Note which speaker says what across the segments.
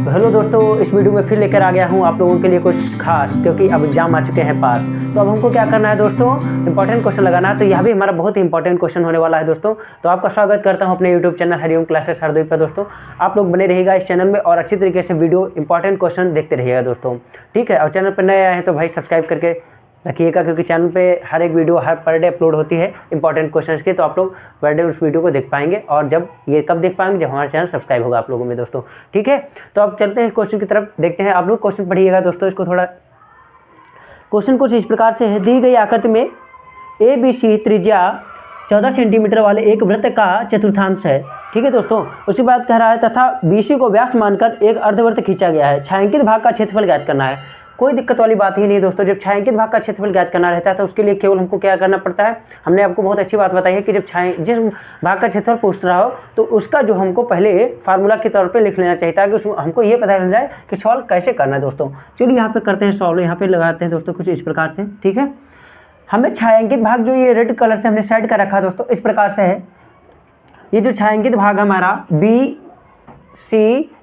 Speaker 1: तो हेलो दोस्तों, इस वीडियो में फिर लेकर आ गया हूँ आप लोगों के लिए कुछ खास, क्योंकि अब एग्जाम आ चुके हैं पास। तो अब हमको क्या करना है दोस्तों, इंपॉर्टेंट क्वेश्चन लगाना है। तो यह भी हमारा बहुत ही इंपॉर्टेंट क्वेश्चन होने वाला है दोस्तों। तो आपका स्वागत करता हूँ अपने YouTube channel Hariom classes Hardoi पर। दोस्तों आप लोग बने रहिएगा इस चैनल में और अच्छी तरीके से वीडियो इंपॉर्टेंट क्वेश्चन देखते रहिएगा दोस्तों, ठीक है। और चैनल पर नए आए हैं तो भाई सब्सक्राइब करके रखिएगा, क्योंकि चैनल पे हर एक वीडियो हर पर डे अपलोड होती है इंपॉर्टेंट क्वेश्चंस की। तो आप लोग पर डे उस वीडियो को देख पाएंगे, और जब ये कब देख पाएंगे, जब हमारा चैनल सब्सक्राइब होगा आप लोगों में दोस्तों, ठीक है। तो अब चलते हैं क्वेश्चन की तरफ, देखते हैं। आप लोग क्वेश्चन पढ़िएगा दोस्तों, इसको थोड़ा। क्वेश्चन कुछ इस प्रकार से है, दी गई आकृति में ABC त्रिज्या 14 सेंटीमीटर वाले एक वृत्त का चतुर्थांश है, ठीक है दोस्तों। उसके बाद कह रहा है तथा BC को व्यास मानकर एक अर्धवृत्त खींचा गया है, छायांकित भाग का क्षेत्रफल ज्ञात करना है। कोई दिक्कत वाली बात ही नहीं दोस्तों। जब छायांकित भाग का क्षेत्रफल ज्ञात करना रहता है तो उसके लिए केवल हमको क्या करना पड़ता है, हमने आपको बहुत अच्छी बात बताई है कि जब जिस भाग का क्षेत्रफल पूछ रहा हो तो उसका जो हमको पहले फार्मूला के तौर पे लिख लेना चाहिए, ताकि हमको ये पता चल जाए कि सॉल्व कैसे करना है दोस्तों। चलिए यहाँ पे करते हैं सॉल्व, यहाँ पे लगाते हैं दोस्तों कुछ इस प्रकार से, ठीक है। हमें छायांकित भाग जो ये रेड कलर से हमने साइड कर रखा दोस्तों, इस प्रकार से है। ये जो छायांकित भाग है हमारा BC,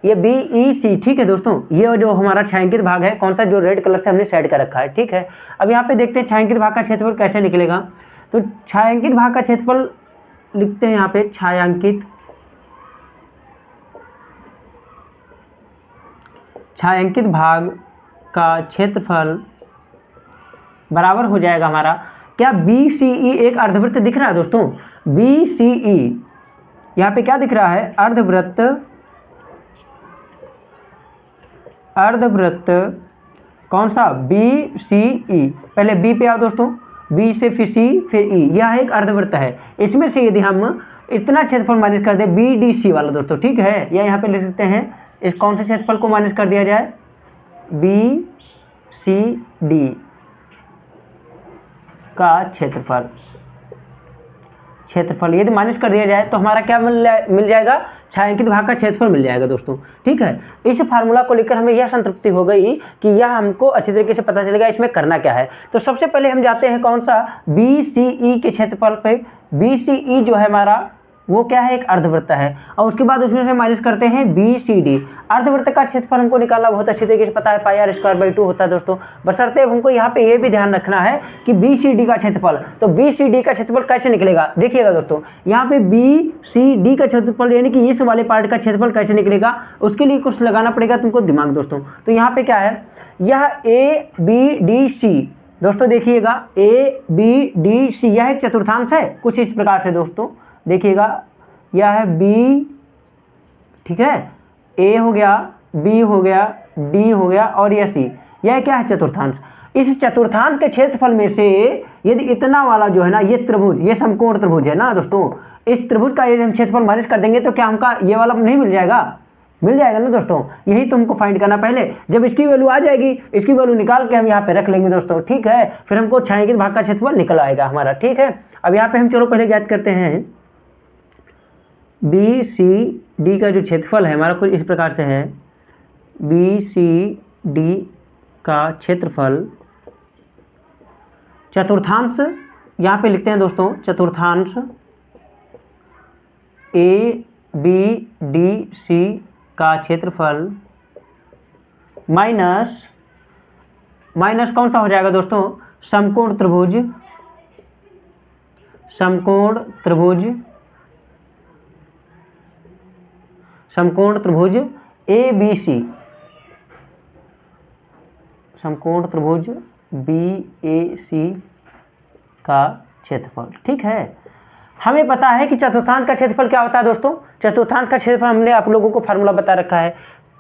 Speaker 1: ये BEC, ठीक है दोस्तों। ये जो हमारा छायांकित भाग है, कौन सा, जो रेड कलर से हमने सेट कर रखा है, ठीक है। अब यहाँ पे देखते हैं छायांकित भाग का क्षेत्रफल कैसे निकलेगा। तो छायांकित भाग का क्षेत्रफल लिखते हैं यहाँ पे, छायांकित भाग का क्षेत्रफल बराबर हो जाएगा हमारा क्या, BCE। एक अर्धवृत्त दिख रहा है दोस्तों, BCE यहाँ पे क्या दिख रहा है, अर्धवृत्त कौन सा, BCE। पहले B पे आओ दोस्तों, B से फिर C फिर E, यह एक अर्धवृत्त है। इसमें से यदि हम इतना क्षेत्रफल माइनस कर दे BDC वाला दोस्तों, ठीक है, या यहाँ पे लिख सकते हैं इस कौन से क्षेत्रफल को माइनस कर दिया जाए, BCD का क्षेत्रफल यदि माइनस कर दिया जाए तो हमारा क्या मिल जाएगा, छायांकित भाग का क्षेत्रफल मिल जाएगा दोस्तों, ठीक है। इस फार्मूला को लेकर हमें यह संतृप्ति हो गई कि यह हमको अच्छी तरीके से पता चलेगा इसमें करना क्या है। तो सबसे पहले हम जाते हैं कौन सा, BCE के क्षेत्रफल पे। BCE जो है हमारा वो क्या है, एक अर्धवृत्त है, और उसके बाद उसमें से माइनस करते हैं BCD। अर्धवृत्त का क्षेत्रफल हमको निकालना बहुत अच्छी तरीके से पता है, πr² होता है दोस्तों। बशर्ते हमको यहाँ पे ये भी ध्यान रखना है कि BCD का क्षेत्रफल, तो BCD का क्षेत्रफल कैसे निकलेगा, देखिएगा दोस्तों। यहाँ पे BCD का क्षेत्रफल यानी कि इस वाले पार्ट का क्षेत्रफल कैसे निकलेगा, उसके लिए कुछ लगाना पड़ेगा तुमको दिमाग दोस्तों। तो यहाँ पे क्या है, यह ABDC दोस्तों, देखिएगा ABDC, यह एक चतुर्थांश है कुछ इस प्रकार से दोस्तों, देखिएगा यह है B, ठीक है, A हो गया, B हो गया, D हो गया, और यह C, यह क्या है, चतुर्थांश। इस चतुर्थांश के क्षेत्रफल में से यदि इतना वाला जो है ना, ये त्रिभुज, ये समकोण त्रिभुज है ना दोस्तों, इस त्रिभुज का यदि हम क्षेत्रफल माइनस कर देंगे तो क्या हमका ये वाला नहीं मिल जाएगा, मिल जाएगा ना दोस्तों। यही तो हमको फाइंड करना, पहले जब इसकी वैल्यू आ जाएगी, इसकी वैल्यू निकाल के हम यहाँ पे रख लेंगे दोस्तों, ठीक है। फिर हमको छायांकित भाग का क्षेत्रफल निकल आएगा हमारा, ठीक है। अब यहाँ पे हम चलो पहले ज्ञात करते हैं BCD का जो क्षेत्रफल है हमारा कुछ इस प्रकार से है, BCD का क्षेत्रफल चतुर्थांश, यहाँ पे लिखते हैं दोस्तों चतुर्थांश ABDC का क्षेत्रफल माइनस कौन सा हो जाएगा दोस्तों, समकोण त्रिभुज ABC, समकोण त्रिभुज BAC का क्षेत्रफल, ठीक है। हमें पता है कि चतुर्थांश का क्षेत्रफल क्या होता है दोस्तों, चतुर्थांश का क्षेत्रफल हमने आप लोगों को फार्मूला बता रखा है,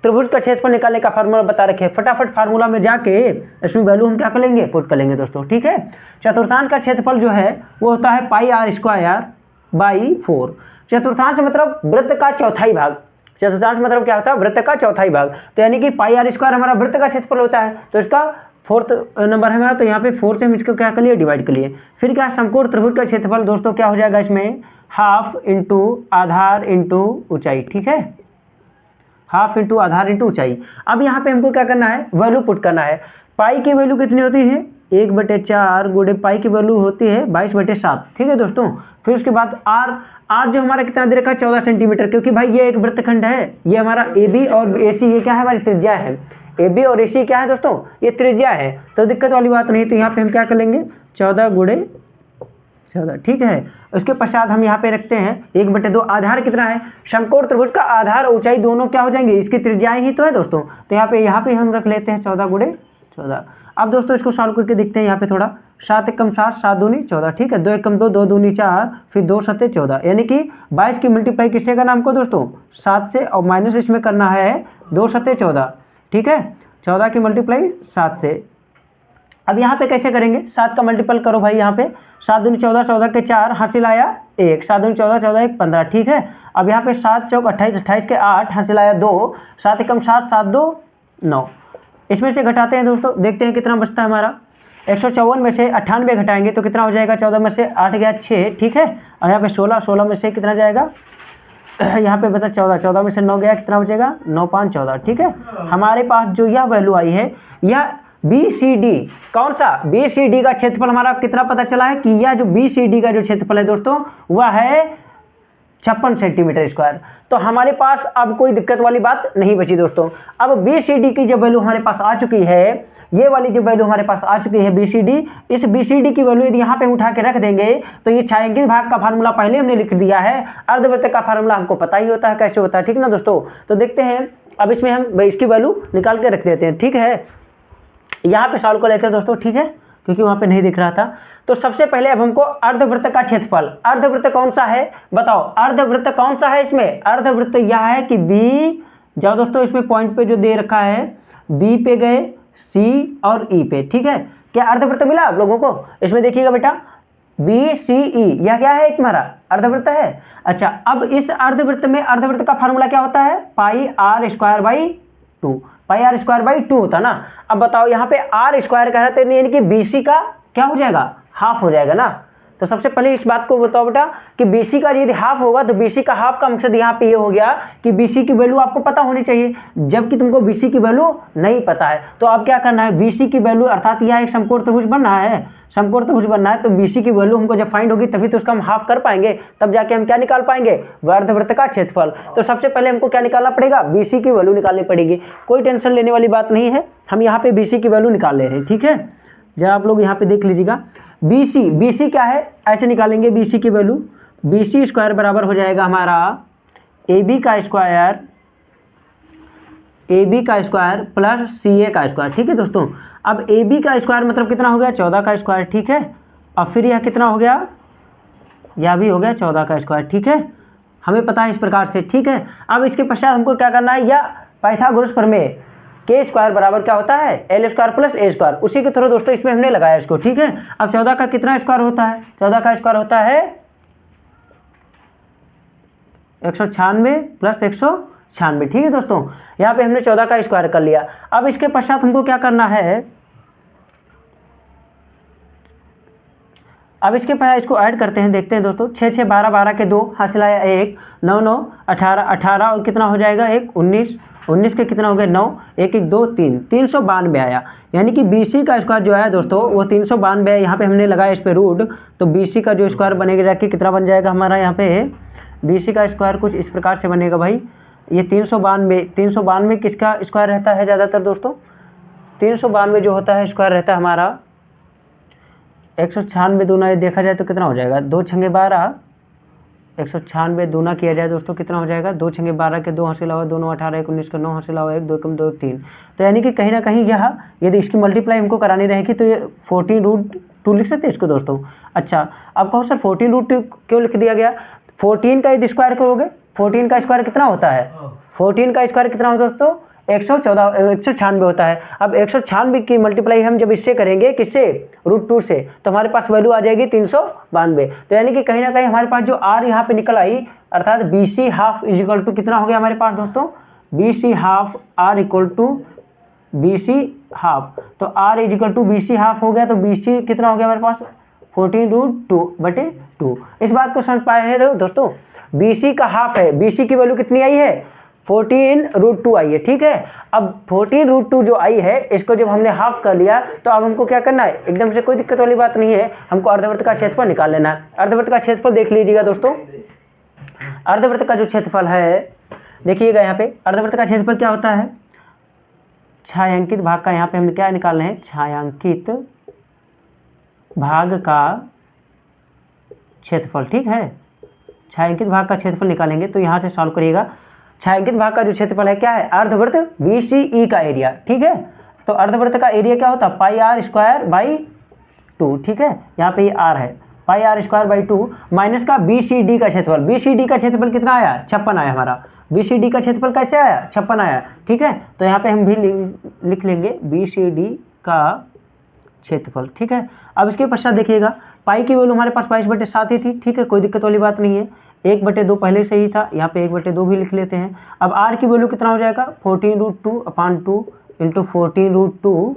Speaker 1: त्रिभुज का क्षेत्रफल निकालने का फार्मूला बता रखे, फटाफट फार्मूला में जाके इसमें वैल्यू हम क्या कर लेंगे, पुट कर लेंगे दोस्तों, ठीक है। चतुर्थांश का क्षेत्रफल जो है वो होता है πr²/4। चतुर्थांश मतलब वृत्त का चौथाई भाग, चतुर्थांश मतलब क्या होता है, वृत्त का चौथाई भाग। तो यानी कि πr² हमारा वृत्त का क्षेत्रफल होता है, तो इसका 4th नंबर है हमारा, तो यहाँ पे 4 से हम इसको क्या कर लिए, डिवाइड कर लिए। फिर क्या, समकोण त्रिभुज का क्षेत्रफल दोस्तों क्या हो जाएगा, इसमें हाफ इंटू आधार इंटू ऊंचाई, ठीक है, हाफ इंटू आधार इंटू ऊंचाई। अब यहाँ पे हमको क्या करना है, वैल्यू पुट करना है। पाई की वैल्यू कितनी होती है, 1/4 गुणे पाई की वैल्यू होती है 22/7। ठीक है दोस्तों। फिर उसके बाद आर जो हमारा कितना दे रखा है 14 सेंटीमीटर, क्योंकि भाई ये एक वृत्तखंड है, ये हमारा ए बी और ए सी ये क्या है हमारी त्रिज्या है। ए बी और ए सी क्या है दोस्तों, ये त्रिज्या है, तो दिक्कत वाली बात नहीं। तो यहाँ पे हम क्या कर लेंगे 14 गुणे 14। ठीक है। उसके पश्चात हम यहाँ पे रखते हैं 1/2। आधार कितना है, समकोण त्रिभुज का आधार ऊंचाई दोनों क्या हो जाएंगे, इसकी त्रिज्याएं ही तो है दोस्तों। तो यहाँ पे हम रख लेते हैं 14 गुणे 14। अब दोस्तों इसको सॉल्व करके देखते हैं यहाँ पे थोड़ा। 7 एकम 7, 7 दूनी 14। ठीक है। 2 एकम 2, 2 दूनी 4, फिर 2 सत्ते 14, यानी कि 22 की मल्टीप्लाई किससे करना हमको दोस्तों 7 से, और माइनस इसमें करना है 2 सत्ते 14। ठीक है। 14 की मल्टीप्लाई 7 से। अब यहाँ पे कैसे करेंगे, 7 का मल्टीपल करो भाई, यहाँ पे 7 दूनी 14, 14 के 4, हासिल आया 1, 7 दूनी 14, 14 1 15। ठीक है। अब यहाँ पे 7 चौक 28, 28 के 8, हासिल आया 2, 7 एकम 7, 7 2 9। इसमें से घटाते हैं दोस्तों, देखते हैं कितना बचता है हमारा। 154 में से 98 घटाएंगे तो कितना हो जाएगा, 14 में से 8 गया 6। ठीक है। और यहाँ पे 16, 16 में से कितना जाएगा, यहाँ पे बता 14, 14 में से 9 गया, कितना बचेगा 9 5 14। ठीक है। हमारे पास जो यह वैल्यू आई है, यह BCD, कौन सा BCD का क्षेत्रफल हमारा कितना पता चला है कि यह जो BCD का जो क्षेत्रफल है दोस्तों वह है 56 सेंटीमीटर स्क्वायर। तो हमारे पास अब कोई दिक्कत वाली बात नहीं बची दोस्तों। अब BCD की जो वैल्यू हमारे पास आ चुकी है, ये वाली जो वैल्यू हमारे पास आ चुकी है BCD, इस BCD की वैल्यू यदि यहाँ पे उठा के रख देंगे तो ये छायांकित भाग का फार्मूला पहले हमने लिख दिया है, अर्धवृत्त का फार्मूला हमको पता ही होता है कैसे होता है। ठीक ना दोस्तों। तो देखते हैं, अब इसमें हम इसकी वैल्यू निकाल के रख देते हैं। ठीक है। यहाँ पे सॉल्व कर लेते हैं दोस्तों। ठीक है, क्योंकि वहाँ पे नहीं दिख रहा था। तो सबसे पहले अब हमको अर्धवृत्त का क्षेत्रफल, अर्धवृत्त कौन सा है बताओ, अर्धवृत्त कौन सा है इसमें, अर्धवृत्त यह है कि बी, जाओ दोस्तों इसमें पॉइंट पे जो दे रखा है बी पे गए, सी और ई पे। ठीक है। क्या अर्धवृत्त मिला आप लोगों को, इसमें देखिएगा बेटा BCE, यह क्या है तुम्हारा अर्धवृत्त है। अच्छा, अब इस अर्धवृत्त में अर्धवृत्त का फार्मूला क्या होता है, pi R square by 2, pi R square by 2 होता ना। अब बताओ यहाँ पे आर स्क्वायर कह रहे थे, यानी कि BC का क्या हो जाएगा, हाफ हो जाएगा ना। तो सबसे पहले इस बात को बताओ बेटा कि BC का यदि हाफ होगा तो BC का हाफ का मकसद यहाँ पे ये हो गया कि BC की वैल्यू आपको पता होनी चाहिए, जबकि तुमको BC की वैल्यू नहीं पता है। तो अब क्या करना है, BC की वैल्यू, अर्थात यह एक समकोण त्रिभुज बनना है, समकोण त्रिभुज बनना है, तो BC की वैल्यू हमको जब फाइंड होगी तभी तो उसका हम हाफ कर पाएंगे, तब जाके हम क्या निकाल पाएंगे, अर्धवृत्त का क्षेत्रफल। तो सबसे पहले हमको क्या निकालना पड़ेगा, BC की वैल्यू निकालनी पड़ेगी। कोई टेंशन लेने वाली बात नहीं है, हम यहाँ पे BC की वैल्यू निकाल ले रहे हैं। ठीक है। जब आप लोग यहाँ पे देख लीजिएगा BC क्या है, ऐसे निकालेंगे BC की वैल्यू, BC स्क्वायर बराबर हो जाएगा हमारा AB का स्क्वायर प्लस CA का स्क्वायर। ठीक है दोस्तों। अब AB का स्क्वायर मतलब कितना हो गया 14 का स्क्वायर। ठीक है। अब फिर यह कितना हो गया, यह भी हो गया 14 का स्क्वायर। ठीक है, हमें पता है इस प्रकार से। ठीक है। अब इसके पश्चात हमको क्या करना है, या पाइथागोरस प्रमेय, के स्क्वायर बराबर क्या होता है L square plus A square, उसी के थ्रू दोस्तों इसमें हमने लगाया इसको। ठीक है। अब 14 का कितना स्क्वायर होता है, 14 का स्क्वायर होता है 196 प्लस 196। ठीक है दोस्तों, यहाँ पे हमने 14 का स्क्वायर कर लिया। अब इसके पश्चात हमको क्या करना है, अब इसके पहले इसको ऐड करते हैं, देखते हैं दोस्तों। 6 6 12, 12 के 2, हासिल आया 1, 9 9 18, 18 और कितना हो जाएगा 1, 19, 19 के कितना हो गया 9, 1 1 2 3, 392 आया। यानी कि BC का स्क्वायर जो है दोस्तों वो 392 है। यहाँ पे हमने लगाया इस पे रूट, तो BC का जो स्क्वायर बनेगा जाके कितना बन जाएगा हमारा, यहाँ पे BC का स्क्वायर कुछ इस प्रकार से बनेगा भाई। ये 392 किसका स्क्वायर रहता है ज़्यादातर दोस्तों, 392 जो होता है स्क्वायर रहता है हमारा 196 दूना, ये देखा जाए तो कितना हो जाएगा 2 छंगे 12, 196 दूना किया जाए दोस्तों कितना हो जाएगा 2 छंगे 12 के 2 हासिल हुआ 2 9 18 1 19 का 9 हासिल हुआ 1 2 कम 2 3। तो यानी कि कहीं ना कहीं यह यदि इसकी मल्टीप्लाई हमको करानी रहेगी तो ये 14√2 लिख सकते हैं इसको दोस्तों। अच्छा, अब कहो सर 14√2 क्यों लिख दिया गया, 14 का यदि स्क्वायर करोगे, 14 का स्क्वायर कितना होता है, 14 का स्क्वायर कितना होता है दोस्तों 196 होता है। अब 196 की मल्टीप्लाई हम जब इससे करेंगे, किससे, √2 से, तो हमारे पास वैल्यू आ जाएगी 392। तो यानी कि कहीं ना कहीं हमारे पास जो आर यहाँ पे निकल आई, अर्थात BC हाफ इजिकल टू कितना हो गया हमारे पास दोस्तों, BC half R equal to BC half. तो R equal to BC half हो गया, तो BC कितना हो गया हमारे पास 14√2/2। इस बात को समझ पाए हैं दोस्तों, BC का हाफ है, BC की वैल्यू कितनी आई है 14√2 आई है, ठीक है। अब 14√2 जो आई है इसको जब हमने हाफ कर लिया तो अब हमको क्या करना है, एकदम से कोई दिक्कत वाली बात नहीं है, हमको अर्धवृत्त का क्षेत्रफल निकाल लेना है। अर्धवृत्त का क्षेत्रफल देख लीजिएगा दोस्तों, अर्धवृत्त का जो क्षेत्रफल है देखिएगा यहाँ पे, अर्धवृत्त का क्षेत्रफल क्या होता है, छायांकित भाग का, यहाँ पे हमने क्या निकालना है, छायांकित भाग का क्षेत्रफल, ठीक है। छायांकित भाग का क्षेत्रफल निकालेंगे तो यहाँ से सॉल्व करिएगा। छायांकित भाग का जो क्षेत्रफल है क्या है, अर्धवृत्त BCE का एरिया, ठीक है। तो अर्धवृत्त का एरिया क्या होता है, πr²/2, ठीक है। यहाँ पे ये r है, πr²/2 माइनस का BCD का क्षेत्रफल। BCD का क्षेत्रफल कितना आया, 56 आया हमारा। BCD का क्षेत्रफल कैसे आया, 56 आया, ठीक है। तो यहाँ पे हम भी लिख लेंगे BCD का क्षेत्रफल, ठीक है। अब इसके पश्चात देखिएगा, पाई की वैल्यू हमारे पास 22/7 ही थी, ठीक है, कोई दिक्कत वाली बात नहीं है। 1/2 पहले से ही था, यहाँ पे 1/2 भी लिख लेते हैं। अब r की वैल्यू कितना हो जाएगा, 14√2/2 इंटू 14√2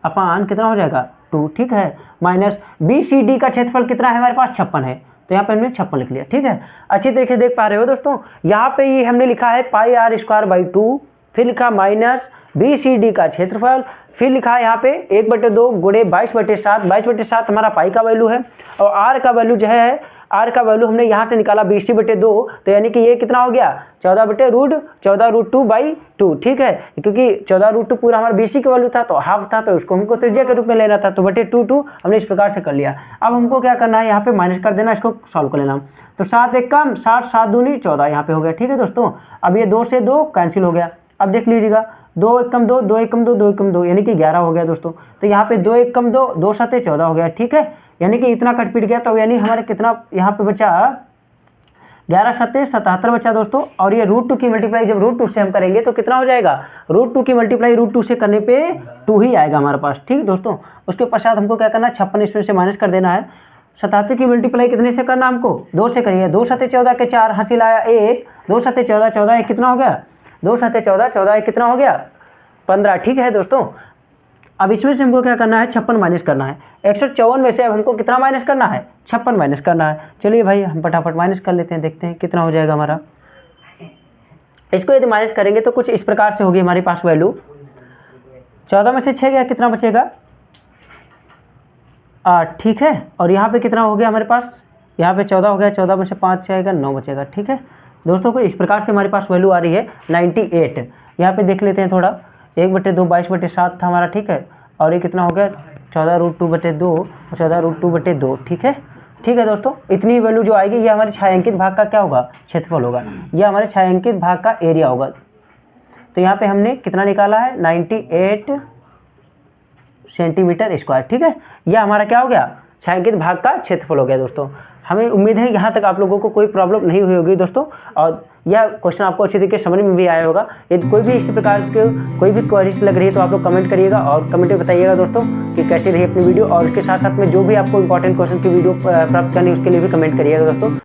Speaker 1: अपान कितना हो जाएगा, 2, ठीक है। माइनस BCD का क्षेत्रफल कितना है हमारे पास, 56 है, तो यहाँ पे हमने 56 लिख लिया, ठीक है। अच्छी तरीके से देख पा रहे हो दोस्तों, यहाँ पे ही हमने लिखा है πr²/2, फिर लिखा माइनस BCD का क्षेत्रफल, फिर लिखा है यहाँ पे 1/2 गुणे 22/7, 22/7 हमारा पाई का वैल्यू है, और r का वैल्यू जो है, r का वैल्यू हमने यहाँ से निकाला 20/2, तो यानी कि ये कितना हो गया, 14/√2/2, ठीक है। क्योंकि 14√2 पूरा हमारा BC का वैल्यू था तो हाफ था, तो उसको हमको त्रिज्या के रूप में लेना था, तो /2 हमने इस प्रकार से कर लिया। अब हमको क्या करना है, यहाँ पे माइनस कर देना, इसको सॉल्व कर लेना। तो 7 एक कम 7, 7 दूनी 14 यहाँ पे हो गया, ठीक है दोस्तों। अब ये 2 से 2 कैंसिल हो गया। अब देख लीजिएगा, 2 एक कम 2, 2 एक कम 2, 2 एक कम 2, यानी कि 11 हो गया दोस्तों। तो यहाँ पे 2 एक कम 2, 2 7 14 हो गया, ठीक है। यानी कि इतना कट पिट गया, तो यानी हमारे कितना यहाँ पे बचा, 11 7 77 बचा दोस्तों। और ये √2 की मल्टीप्लाई जब √2 से हम करेंगे तो कितना हो जाएगा, √2 की मल्टीप्लाई √2 से करने पे 2 ही आएगा हमारे पास, ठीक दोस्तों। उसके पश्चात हमको क्या करना है, 56 इसमें से माइनस कर देना है। 77 की मल्टीप्लाई कितने से करना हमको, 2 से करिए। 2 7 14 के 4, हासिल आया 1, 2 7 14, 14 एक कितना हो गया, 2 7 14, 14 एक कितना हो गया, 15, ठीक है दोस्तों। अब इसमें से हमको क्या करना है, 56 माइनस करना है। 154 में से अब हमको कितना माइनस करना है, 56 माइनस करना है। चलिए भाई हम फटाफट माइनस कर लेते हैं, देखते हैं कितना हो जाएगा हमारा। इसको यदि माइनस करेंगे तो कुछ इस प्रकार से होगी हमारे पास वैल्यू, 14 में से 6 गया, कितना बचेगा, 8, ठीक है। और यहाँ पे कितना हो गया हमारे पास, यहाँ पे 14 हो गया, 14 में से 5 जाएगा, 9 बचेगा, ठीक है दोस्तों। को इस प्रकार से हमारे पास वैल्यू आ रही है 98। यहाँ पे देख लेते हैं थोड़ा, 1/2 22/7 था हमारा, ठीक है। और ये कितना हो गया, 14√2/2, 14√2/2, ठीक है, ठीक है दोस्तों। इतनी वैल्यू जो आएगी ये हमारे छायांकित भाग का क्या होगा, क्षेत्रफल होगा, यह हमारे छायांकित भाग का एरिया होगा। तो यहाँ पे हमने कितना निकाला है, 98 सेंटीमीटर स्क्वायर, ठीक है। यह हमारा क्या हो गया, छायांकित भाग का क्षेत्रफल हो गया दोस्तों। हमें उम्मीद है यहाँ तक आप लोगों को कोई प्रॉब्लम नहीं हुई होगी दोस्तों, और यह क्वेश्चन आपको अच्छी तरीके से समझ में भी आया होगा। यदि कोई भी इसी प्रकार के कोई भी क्वेरीज लग रही है तो आप लोग कमेंट करिएगा, और कमेंट में बताइएगा दोस्तों कि कैसी रही अपनी वीडियो, और उसके साथ साथ में जो भी आपको इंपॉर्टेंट क्वेश्चन की वीडियो प्राप्त करनी है उसके लिए भी कमेंट करिएगा दोस्तों।